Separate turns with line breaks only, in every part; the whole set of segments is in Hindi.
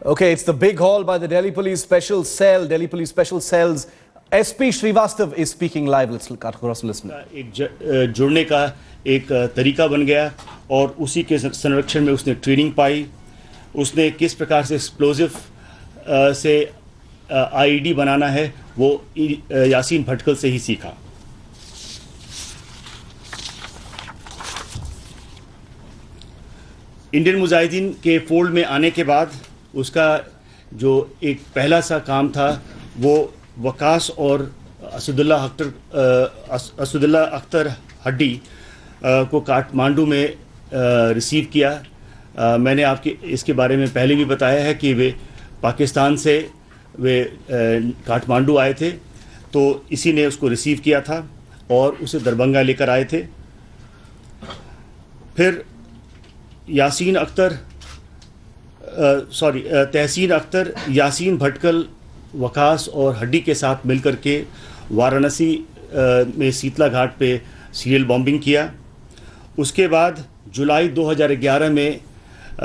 Okay, it's the big haul by the Delhi Police Special Cell. Delhi Police Special Cell's SP Srivastav is speaking live. Let's cut across and listen.
एक जुड़ने का एक तरीका बन गया और उसी के संरक्षण में उसने ट्रेनिंग पाई। उसने किस प्रकार से एक्सप्लोजिव से आईईडी बनाना है वो यासीन भटकल से ही सीखा। इंडियन मुजाहिदीन के फोल्ड में आने के बाद उसका जो एक पहला सा काम था वो वकास और असदुल्ला अख्तर हड्डी को काठमांडू में रिसीव किया। मैंने आपके इसके बारे में पहले भी बताया है कि वे पाकिस्तान से काठमांडू आए थे, तो इसी ने उसको रिसीव किया था और उसे दरभंगा लेकर आए थे। फिर तहसीन अख्तर, यासीन भटकल, वकास और हड्डी के साथ मिलकर के वाराणसी में शीतला घाट पे सीरियल बॉम्बिंग किया। उसके बाद जुलाई 2011 में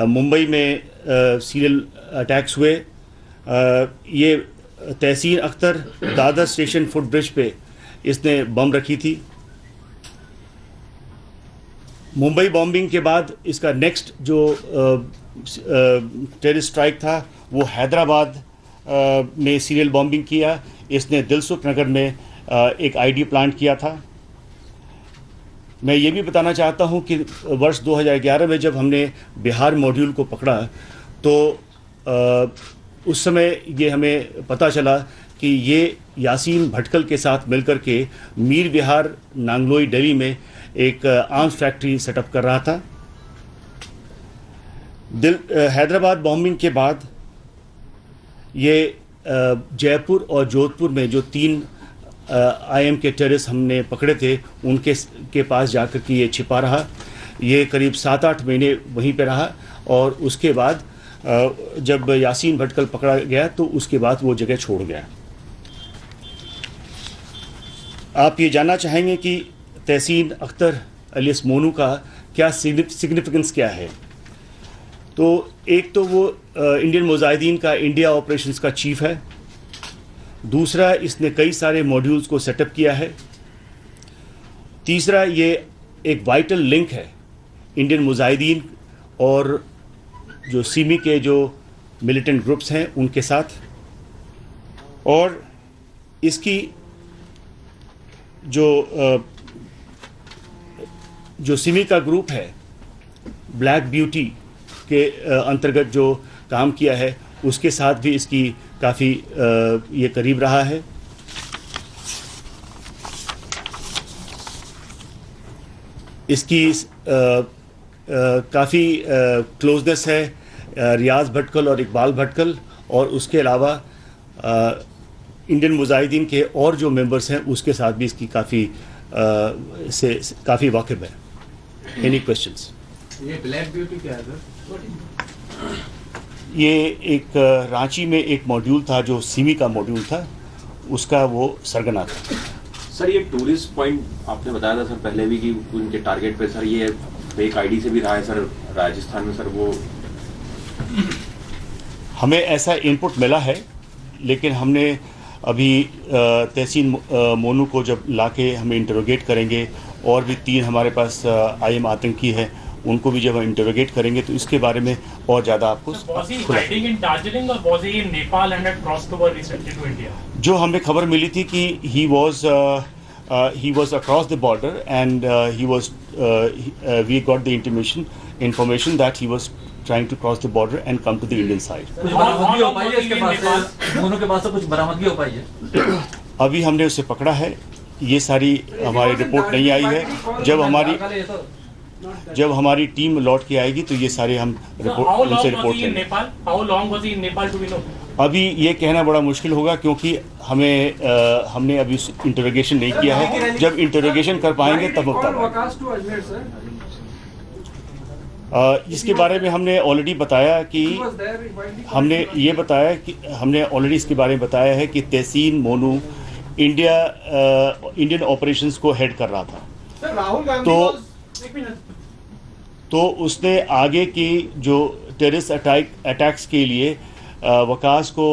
मुंबई में सीरियल अटैक्स हुए। ये तहसीन अख्तर दादर स्टेशन फुटब्रिज पे इसने बम रखी थी। मुंबई बॉम्बिंग के बाद इसका नेक्स्ट जो टेररिस्ट स्ट्राइक था वो हैदराबाद में सीरियल बॉम्बिंग किया। इसने दिलसुख नगर में एक आईडी प्लांट किया था। मैं ये भी बताना चाहता हूँ कि वर्ष 2011 में जब हमने बिहार मॉड्यूल को पकड़ा तो उस समय ये हमें पता चला कि ये यासीन भटकल के साथ मिलकर के मीर विहार नांगलोई दिल्ली में एक आर्म्स फैक्ट्री सेटअप कर रहा था। हैदराबाद बॉम्बिंग के बाद ये जयपुर और जोधपुर में जो 3 आईएम के टेररिस्ट हमने पकड़े थे उनके पास जाकर के ये छिपा रहा। ये करीब 7-8 महीने वहीं पे रहा और उसके बाद जब यासीन भटकल पकड़ा गया तो उसके बाद वो जगह छोड़ गया। आप ये जानना चाहेंगे कि तहसीन अख्तर अलियास मोनू का क्या सिग्निफिकेंस क्या है। तो एक तो वो इंडियन मुजाहिदीन का इंडिया ऑपरेशंस का चीफ है। दूसरा, इसने कई सारे मॉड्यूल्स को सेटअप किया है। तीसरा, ये एक वाइटल लिंक है इंडियन मुजाहिदीन और जो सिमी के जो मिलिटेंट ग्रुप्स हैं उनके साथ। और इसकी जो सिमी का ग्रुप है ब्लैक ब्यूटी के अंतर्गत जो काम किया है उसके साथ भी इसकी काफ़ी ये करीब रहा है। इसकी काफ़ी क्लोजनेस है रियाज भटकल और इकबाल भटकल और उसके अलावा इंडियन मुजाहिदीन के और जो मेंबर्स हैं उसके साथ भी इसकी काफ़ी वाकिफ है। Any questions?
ये ब्लैक ब्यूटी क्या है सर?
ये एक रांची में एक मॉड्यूल था जो सिमी का मॉड्यूल था, उसका वो सरगना था।
सर ये टूरिस्ट पॉइंट आपने बताया था सर पहले भी कि उनके टारगेट पे सर ये फेक आईडी से भी रहा है सर राजस्थान में सर। वो
हमें ऐसा इनपुट मिला है लेकिन हमने अभी तहसीन मोनू को जब लाके हमें इंटरोगेट करेंगे और भी 3 हमारे पास आईएम आतंकी है उनको भी जब हम इंटरोगेट करेंगे तो इसके बारे में और ज़्यादा आपको जो हमें खबर मिली थी कि he was across the border and we got the information that he was trying to cross the border and come to the Indian side.
कुछ बरामदगी हो पाई है इसके पास से? दोनों के पास से कुछ बरामदगी हो पाई है?
अभी हमने उसे पकड़ा है, ये सारी हमारी रिपोर्ट नहीं आई है। जब हमारी टीम लौट के आएगी तो ये सारे हम उनसे रिपोर्ट करेंगे। अभी ये कहना बड़ा मुश्किल होगा क्योंकि हमने अभी इंटरोगेशन नहीं किया है। जब इंटरोगेशन कर पाएंगे तब इसके बारे में हमने ऑलरेडी बताया कि हमने ऑलरेडी इसके बारे में बताया है कि तहसीन मोनू इंडियन ऑपरेशंस को हेड कर रहा था। तो उसने आगे की जो टेररिस्ट अटैक्स के लिए वकास को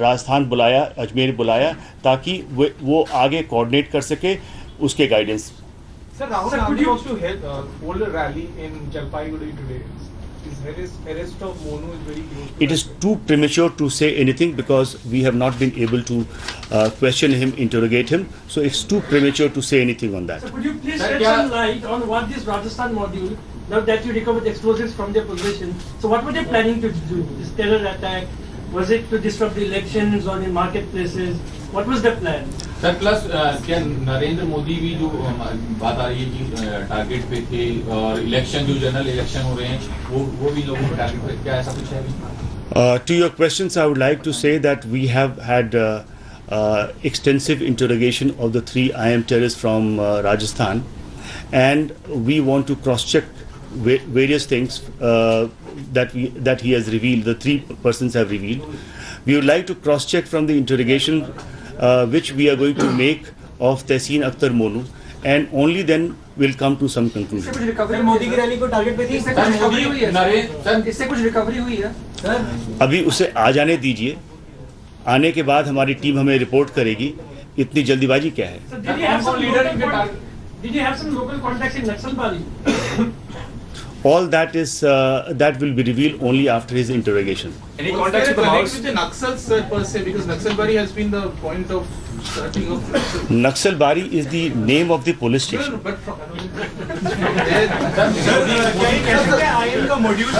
राजस्थान बुलाया, अजमेर बुलाया, ताकि वो आगे कोऑर्डिनेट कर सके उसके guidance.
Sir, Rahul Gandhi was to hold a rally in Jalpaiguri today. His arrest of Monu is very close.
It is too premature to say anything because we have not been able to question him, interrogate him. So it's too premature to say anything on that.
So could you please shed some light on what this Rajasthan module, now that you recovered explosives from their possession, so what were they planning to do? This terror attack, was it to disrupt the elections or the marketplaces? What was the plan?
Sir plus क्या नरेंद्र मोदी भी जो बात आ रही है कि टारगेट पे थे और इलेक्शन जो जनरल इलेक्शन हो रहे हैं वो भी लोगों के टारगेट पे, क्या ऐसा कुछ है?
To your questions, I would like to say that we have had extensive interrogation of the 3 IM terrorists from Rajasthan, and we want to cross-check various things that he has revealed. The 3 persons have revealed. We would like to cross-check from the interrogation which we are going to make of Tehseen Akhtar Monu, and only then we'll come to some conclusion.
कुछ रिकवरी मोदी की रैली को टारगेट पे थी, इससे कुछ रिकवरी हुई है? इससे कुछ रिकवरी हुई है सर?
अभी उसे आ जाने दीजिए, आने के बाद हमारी टीम हमें रिपोर्ट करेगी। इतनी जल्दीबाजी क्या है?
So did you have some local contacts in Naxalbari?
All that will be revealed only after his interrogation.
Any contacts with the Maoists? With the Naxals, sir, per se, because Naxalbari has been the point of starting of.
Naxalbari is the name of the police station.
No, but from. Sir, I am the module.